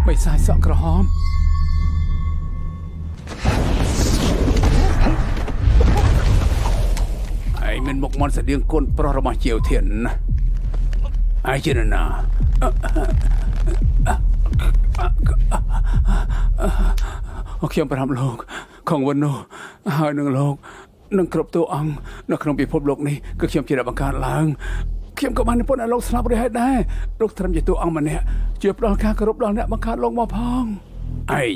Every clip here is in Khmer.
បិសាចសក់ក្រហមឯងមានមុខមាត់ស្តៀងកូនប្រុសរបស់ជាវធានណាឯងជានរណាខ្ញុំប្រាប់លោកខងវិននោះហើយនឹងលោកនឹងគ្រប់តួអង្គនៅក្នុងពិភពលោកនេះគឺខ្ញុំជាអ្នកបង្កើតឡើងខ្ញុំក៏បាននិពន្ធឲ្យលោកស្លាប់រួចហើយដែរលោកត្រឹមជាតួអង្គម្នាក់ជាផ្ដល់ការគោរពដល់អ្នកបង្កើតលោកមកផងឯង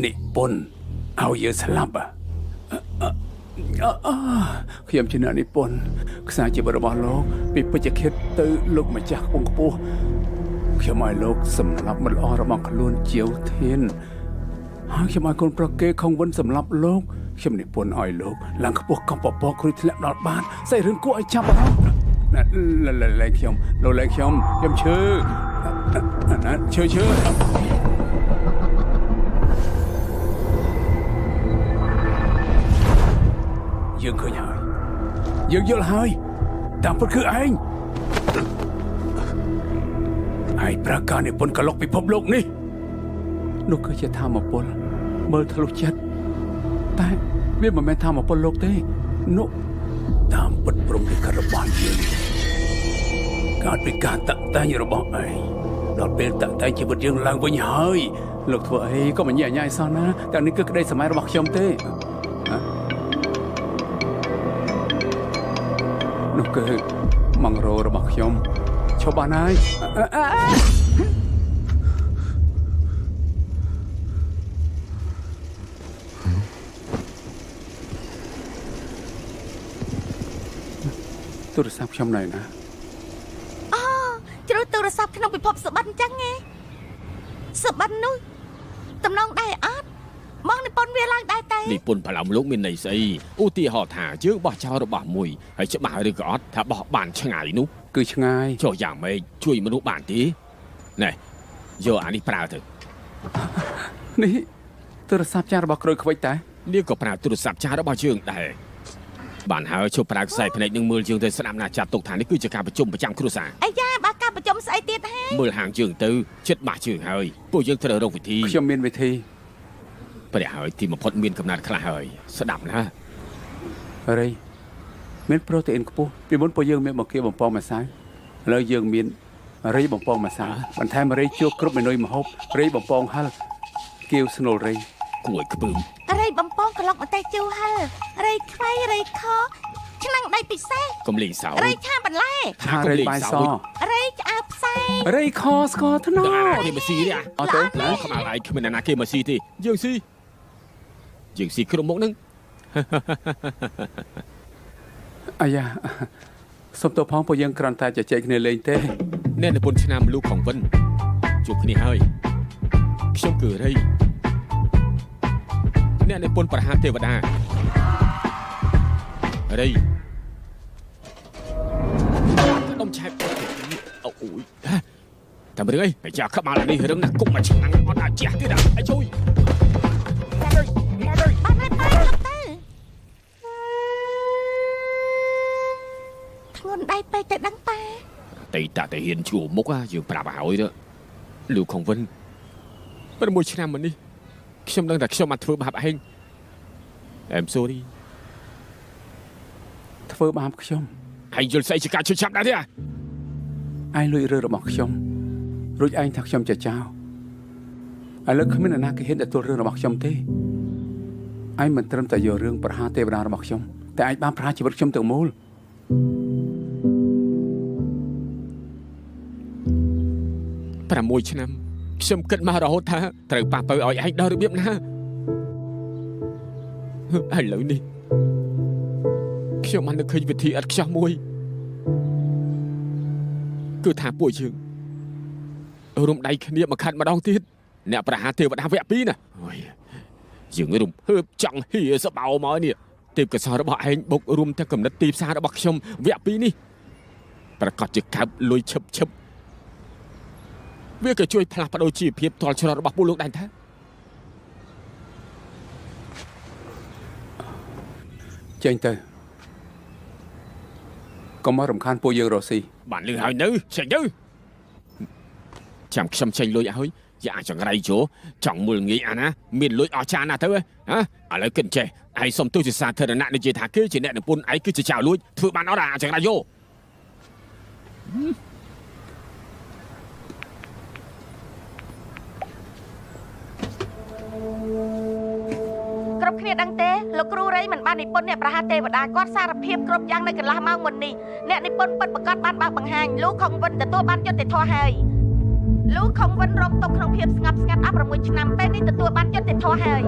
និពន្ធឲ្យយើងស្លាប់ខ្ញុំជាអ្នកនិពន្ធខ្សែជីវិតរបស់លោកពីពេជ្ជឃាតទៅលោកម្ចាស់ខ្ពង់ខ្ពស់ខ្ញុំឲ្យលោកសម្លាប់មិត្តល្អរបស់ខ្លួនជាវធានហើយខ្ញុំឲ្យកូនប្រុសគេខំវិនសម្លាប់លោកខ្ញុំនិពន្ធឲ្យលោកឡើងខ្ពស់កំពពកគ្រួយធ្លាក់ដល់បាតស្អីរឿងគួរឲ្យចាប់អារម្មណ៍លែងខ្ញុំលោកលែងខ្ញុំឈឺណាឈឺយើងឃើញហើយយើងយល់ហើយតាមពិតគឺឯងប្រកាសនិពន្ធកឡុកពិភពលោកនេះនោះគឺជាធម្មពលមើលធ្លុះចិត្តតែវាមិនមែនធម្មពលលោកទេនោះតាមពិតព្រមលិខិតរបស់យើងកើតពីការតាក់តែងរបស់ឯងដល់ពេលតាក់តែងជីវិតយើងឡើងវិញហើយលោកធ្វើអីក៏មិនញ៉ាំញ៉ាយសោះណាតែនេះគឺក្តីសម័យរបស់ខ្ញុំទេនោះគឺមង្រោរបស់ខ្ញុំឈប់បានហើយទូរស័ព្ទខ្ញុំនៅណាអូជ្រុលទូរស័ព្ទក្នុងពិភពសុបិនអញ្ចឹងឯងសុបិននោះតំណងដែរអត់មកនិពន្ធវាឡើងដែរតែនិពន្ធប្រឡំលោកមានន័យស្អីឧទាហរណ៍ថាយើងបោះចោលរបស់មួយហើយច្បាស់ឬក៏អត់ថាបោះបានឆ្ងាយនោះគឺឆ្ងាយចុះយ៉ាងម៉េចជួយមនុស្សបានទេណែយកអានេះប្រើទៅនេះទូរស័ព្ទចាស់របស់ក្រូចខ្វិចតែនេះក៏ប្រើទូរស័ព្ទចាស់របស់យើងដែរបានហើយជប់ប្រើខ្សែភ្នែកនឹងមើលយើងទៅស្ដាប់ណាចាត់ទុកថានេះគឺជាការប្រជុំប្រចាំគ្រួសារអាយ៉ាបើការប្រជុំស្អីទៀតហើយមើលហាងយើងទៅចិត្តបាក់ជើងហើយពួកយើងត្រូវរកវិធីខ្ញុំមានវិធីព្រះហើយទីបំផុតមានកំណត់ខ្លះហើយស្ដាប់ណារៃមានប្រូតេអ៊ីនខ្ពស់ពីមុនពួកយើងមានបង្គាបំពងម្សៅឥឡូវយើងមានរៃបំពងម្សៅបន្ថែមរៃជួគ្រប់មេនុយម្ហូបរៃបំពងហិលគៀវស្នូលរៃគួរឲ្យខ្ពើមរៃបំពងក្លុកម្ទេសជូរហិលរៃខ្វៃរៃខឆ្នាំងដៃពិសេសកំលីងសោរៃឆាបន្លែថារៃបាយសរៃឆ្អើរផ្សែងរៃខស្ករត្នោតគេមកស៊ីទេអត់ទេខ្មៅឯងគ្មានណាគេមកស៊ីទេយើងស៊ីក្រុមមុខហ្នឹងអាយ៉ាសុំទោសផងពួកយើងគ្រាន់តែជជែកគ្នាលេងទេអ្នកនិពន្ធឆ្នាំលោកของវិនជួបគ្នាហើយខ្ញុំគឺរៃអ្នកនិពន្ធប្រហារទេវតារៃដុំឆែបអូយតែរឿងអីអាចារ្យក្បាលនេះរឿងណាគុំមកឆ្នាំងអត់អាចជះទៀតអាជួយធ្ងន់ដៃពេកទៅដឹងតាតែហ៊ានជួមុខយើងប្រាប់ឲ្យទៅលោកของវិន6ឆ្នាំមកនេះខ្ញុំដឹងតែខ្ញុំអាចធ្វើបាបឯង I'm sorry ធ្វើបាបខ្ញុំហើយយល់ស្អីជាការឈឺចាប់ដែរទេឯងលួចរឿងរបស់ខ្ញុំរួចឯងថាខ្ញុំជាចៅឥឡូវគ្មានអ្នកណាគេហ៊ានទទួលរឿងរបស់ខ្ញុំទេឯងមិនត្រឹមតែយករឿងប្រហារទេវតារបស់ខ្ញុំតែឯងបានប្រហារជីវិតខ្ញុំទាំងមូល6ឆ្នាំខ្ញុំគិតមករហូតថាត្រូវប៉ះពៅឲ្យឯងដល់របៀបណាឥឡូវនេះខ្ញុំបាននឹកឃើញវិធីឥតខ្ចោះមួយគឺថាពួកយើងរុំដៃគ្នាមកខាត់ម្ដងទៀតអ្នកប្រហារទេវតាវគ្គ 2ណាអូយយើងរុំហើបចង់ហៀសបោមកនេះទេពកោសលរបស់ឯងបុករួមទាំងកំណត់ទីផ្សាររបស់ខ្ញុំវគ្គ 2នេះប្រកាសជាកើបលុយឈឹបវាក៏ជួយផ្លាស់ប្ដូរជីវភាពតលច្រត់របស់ពួកលោកដែរថាចេញទៅកុំមករំខានពួកយើងរស់ស៊ីបានលឺហើយនៅចេញទៅ ចាំខ្ញុំចេញលុយឲ្យយ៉ាចង្រៃជោចង់មុលងាយអាណាមានលុយអស់ចានណាទៅហ៎ឥឡូវគិតចេះឯងសុំទោសជាសាធារណៈនិយាយថាគេជាអ្នកនិពន្ធឯងគឺជាចៅលួចធ្វើបានអត់អាចង្រៃយោគ្រប់គ្នាដឹងទេលោកគ្រូរ៉េមិនបាននិពន្ធអ្នកប្រហារទេវតាគាត់សារភាពគ្រប់យ៉ាងនៅកន្លះម៉ោងមុននេះអ្នកនិពន្ធពិតប្រាកដបានបើកបង្ហាញលោកខុងវិនទទួលបានយុត្តិធម៌ហើយលោកខុងវិនរងទុកក្នុងភាពស្ងប់ស្ងាត់អស់6ឆ្នាំពេលនេះទទួលបានយុត្តិធម៌ហើយ